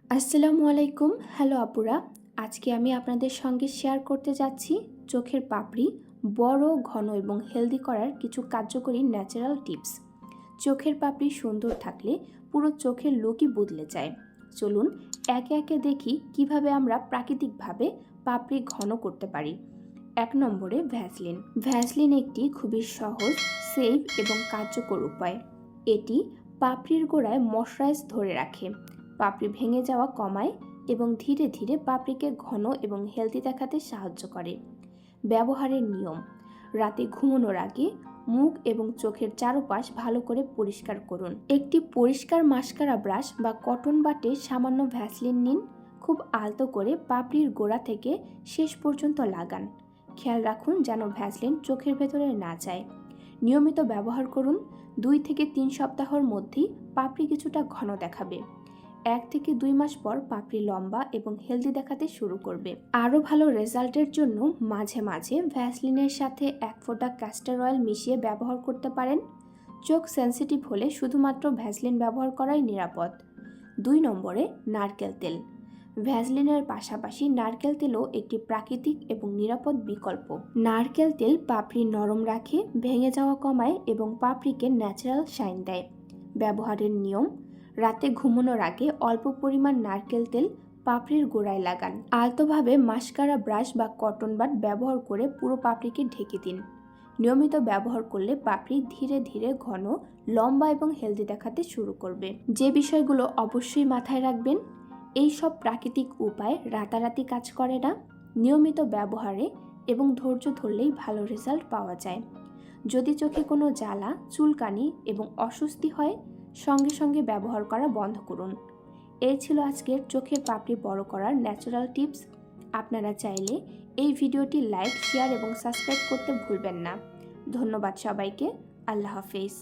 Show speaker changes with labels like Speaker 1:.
Speaker 1: আসসালামু আলাইকুম। হ্যালো আপুরা, আজকে আমি আপনাদের সঙ্গে শেয়ার করতে যাচ্ছি চোখের পাপড়ি বড়, ঘন এবং হেলদি করার কিছু কার্যকরী ন্যাচারাল টিপস। চোখের পাপড়ি সুন্দর থাকলে পুরো চোখের লুকই বদলে যায়। চলুন একে একে দেখি কিভাবে আমরা প্রাকৃতিকভাবে পাপড়ি ঘন করতে পারি। ১ নম্বরে ভ্যাসলিন। ভ্যাসলিন একটি খুবই সহজ, সেফ এবং কার্যকর উপায়। এটি পাপড়ির গোড়ায় ময়শ্চারাইজ ধরে রাখে, পাপড়ি ভেঙে যাওয়া কমায় এবং ধীরে ধীরে পাপড়িকে ঘন এবং হেলদি দেখাতে সাহায্য করে। ব্যবহারের নিয়ম: রাতে ঘুমানোর আগে মুখ এবং চোখের চারপাশ ভালো করে পরিষ্কার করুন। একটি পরিষ্কার মাস্কারা ব্রাশ বা কটন বাটে সামান্য ভ্যাসলিন নিন। খুব আলতো করে পাপড়ির গোড়া থেকে শেষ পর্যন্ত লাগান। খেয়াল রাখুন যেন ভ্যাসলিন চোখের ভেতরে না যায়। নিয়মিত ব্যবহার করুন। 2 থেকে 3 সপ্তাহের মধ্যেই পাপড়ি কিছুটা ঘন দেখাবে। 1 থেকে 2 মাস পর পাপড়ি লম্বা এবং হেলদি দেখাতে শুরু করবে। আরও ভালো রেজাল্টের জন্য মাঝে মাঝে ভ্যাসলিনের সাথে 1 ফোঁটা ক্যাস্টর অয়েল মিশিয়ে ব্যবহার করতে পারেন। চোখ সেনসিটিভ হলে শুধুমাত্র ভ্যাসলিন ব্যবহার করাই নিরাপদ। 2 নম্বরে নারকেল তেল। ভ্যাসলিনের পাশাপাশি নারকেল তেলও একটি প্রাকৃতিক এবং নিরাপদ বিকল্প। নারকেল তেল পাপড়ি নরম রাখে, ভেঙে যাওয়া কমায় এবং পাপড়িকে ন্যাচারাল শাইন দেয়। ব্যবহারের নিয়ম: রাতে ঘুমানোর আগে অল্প পরিমাণ নারকেল তেল পাপড়ির গোড়ায় লাগান। আলতোভাবে মাস্কারা ব্রাশ বা কটন বাড ব্যবহার করে পুরো পাপড়িকে ঢেকে দিন। নিয়মিত ব্যবহার করলে পাপড়ি ধীরে ধীরে ঘন, লম্বা এবং হেলদি দেখাতে শুরু করবে। যে বিষয়গুলো অবশ্যই মাথায় রাখবেন: এই সব প্রাকৃতিক উপায় রাতারাতি কাজ করে না। নিয়মিত ব্যবহারে এবং ধৈর্য ধরলেই ভালো রেজাল্ট পাওয়া যায়। যদি চোখে কোনো জ্বালা, চুলকানি এবং অস্বস্তি হয়, সঙ্গে সঙ্গে ব্যবহার করা বন্ধ করুন। এই ছিল আজকের চোখের পাপড়ি বড় করার ন্যাচারাল টিপস। আপনারা চাইলে এই ভিডিওটি লাইক, শেয়ার এবং সাবস্ক্রাইব করতে ভুলবেন না। ধন্যবাদ সবাইকে। আল্লাহ হাফেজ।